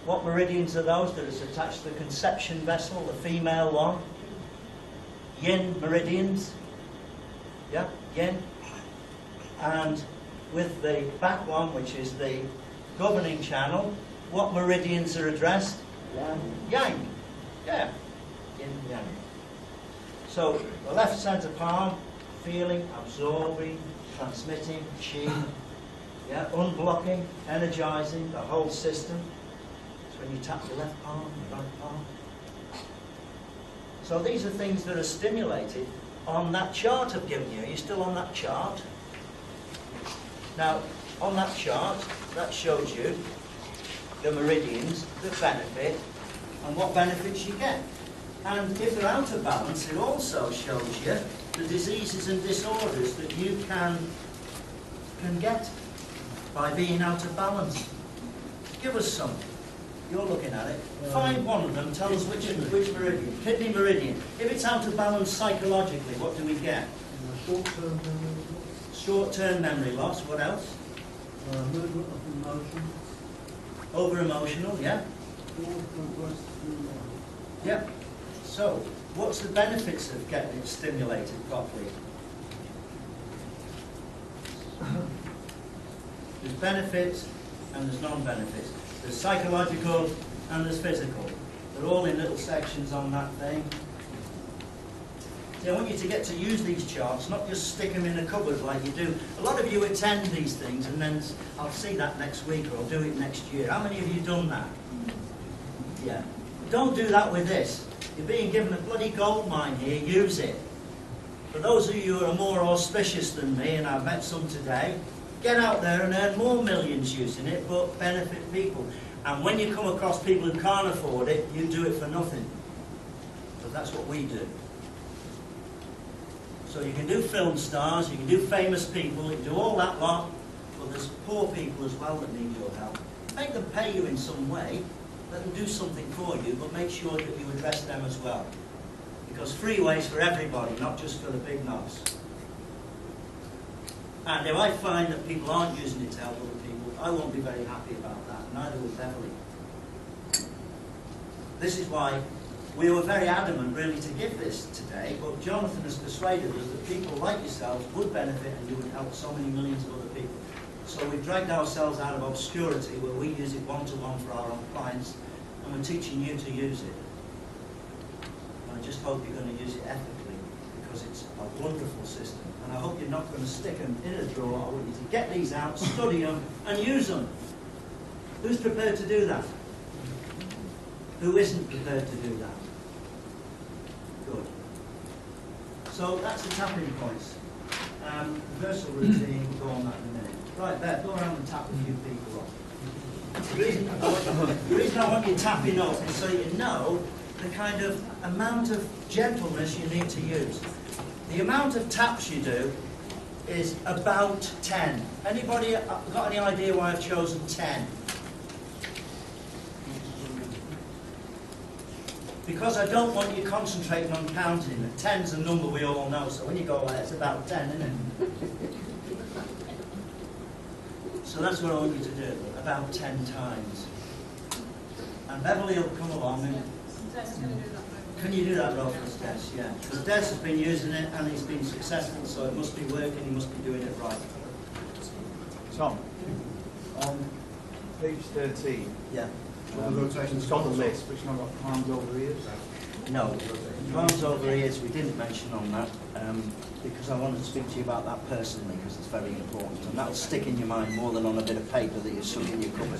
What meridians are those that is attached to the conception vessel, the female one? Yin meridians. Yeah, yin. And with the back one, which is the governing channel, what meridians are addressed? Yang. Yeah. Yin, yang. So the left centre palm, feeling, absorbing, transmitting, chi. Yeah, unblocking, energizing the whole system. So when you tap your left palm, your right palm. So these are things that are stimulated on that chart I've given you. Are you still on that chart? Now, on that chart, that shows you the meridians that benefit and what benefits you get. And if they're out of balance, it also shows you the diseases and disorders that you can get by being out of balance. Give us some. You're looking at it. Find one of them. Tell us which meridian. Kidney meridian. If it's out of balance psychologically, what do we get? Short-term Short-term memory loss, what else? Movement of emotion. Over-emotional, yeah? Yeah. So, what's the benefits of getting it stimulated properly? There's benefits and there's non-benefits. There's psychological and there's physical. They're all in little sections on that thing. See, I want you to get to use these charts, not just stick them in a cupboard like you do. A lot of you attend these things and then I'll see that next week or I'll do it next year. How many of you done that? Yeah. Don't do that with this. You're being given a bloody gold mine here, use it. For those of you who are more auspicious than me, and I've met some today, get out there and earn more millions using it, but benefit people. And when you come across people who can't afford it, you do it for nothing. Because that's what we do. So you can do film stars, you can do famous people, you can do all that lot, but there's poor people as well that need your help. Make them pay you in some way, let them do something for you, but make sure that you address them as well. Because Freeway's for everybody, not just for the big knobs. And if I find that people aren't using it to help other people, I won't be very happy about that, neither will Beverly. This is why we were very adamant really to give this today, but Jonathan has persuaded us that people like yourselves would benefit and you would help so many millions of other people. So we've dragged ourselves out of obscurity where we use it one-to-one for our own clients, and we're teaching you to use it. And I just hope you're going to use it ethically, because it's a wonderful system. And I hope you're not going to stick them in a drawer. I want you to get these out, study them, and use them. Who's prepared to do that? Who isn't prepared to do that? Good. So that's the tapping points. Reversal routine, we'll go on that in a minute. Right, Beth, go around and tap a few people off. The reason I want you tapping off is so you know the kind of amount of gentleness you need to use. The amount of taps you do is about 10. Anybody got any idea why I've chosen 10? Because I don't want you concentrating on counting. 10's a number we all know, so when you go like it's about 10, isn't it? So that's what I want you to do, about 10 times. And Beverly will come along and... Can you do that role for us, Des? Yeah. Because Des has been using it and he's been successful, so it must be working, he must be doing it right. Tom, on page 13, Yeah. it's got the list, but it's not got arms over ears. No, arms over ears we didn't mention on that, because I wanted to speak to you about that personally, because it's very important, and that'll stick in your mind more than on a bit of paper that you stuck in your cupboard.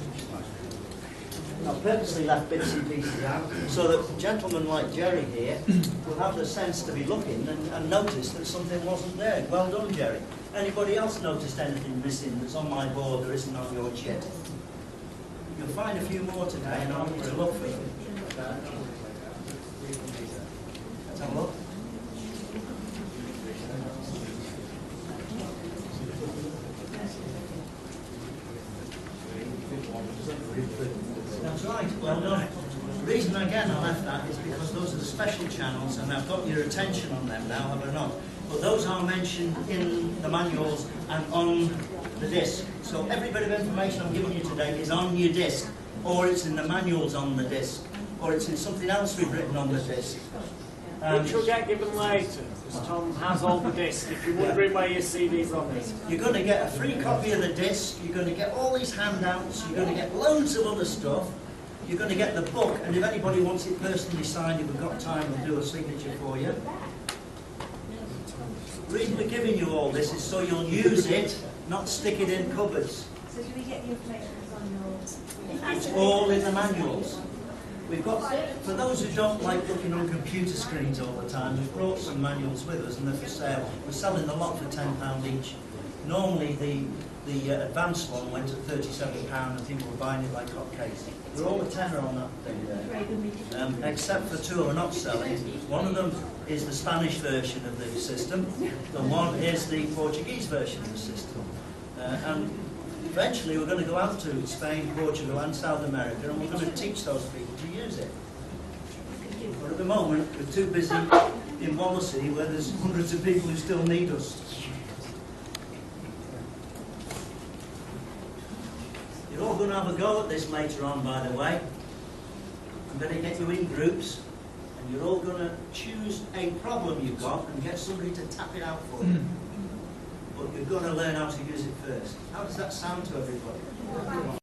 I purposely left bits and pieces out, so that gentlemen like Jerry here will have the sense to be looking and notice that something wasn't there. Well done, Jerry. Anybody else noticed anything missing that's on my board that isn't on your chit? You'll find a few more today, and I want you to look for them. Let's have a look. That's right, well done. The reason again I left that is because those are the special channels and I've got your attention on them now, have I not? But those are mentioned in the manuals and on the disc. So every bit of information I'm giving you today is on your disc, or it's in the manuals on the disc, or it's in something else we've written on the disc. Which will get given later, because Tom has all the discs. If you're wondering where your CD's on this. You're going to get a free copy of the disc, you're going to get all these handouts, you're going to get loads of other stuff, you're going to get the book, and if anybody wants it personally signed, if we've got time, we'll do a signature for you. The reason we're giving you all this is so you'll use it, not stick it in cupboards. So do we get the information that's on your... It's all in the manuals. We've got, for those who don't like looking on computer screens all the time, we've brought some manuals with us and they're for sale. We're selling the lot for £10 each. Normally the advanced one went at £37 and people were buying it like hotcakes. They're all a tenner on that thing there. Except for two are not selling. One of them is the Spanish version of the system, and one is the Portuguese version of the system. And eventually we're going to go out to Spain, Portugal and South America and we're going to teach those people to use it. But at the moment we're too busy in Wallasey where there's hundreds of people who still need us. to have a go at this later on, by the way. I'm going to get you in groups, and you're all going to choose a problem you've got and get somebody to tap it out for you. But you've got to learn how to use it first. How does that sound to everybody?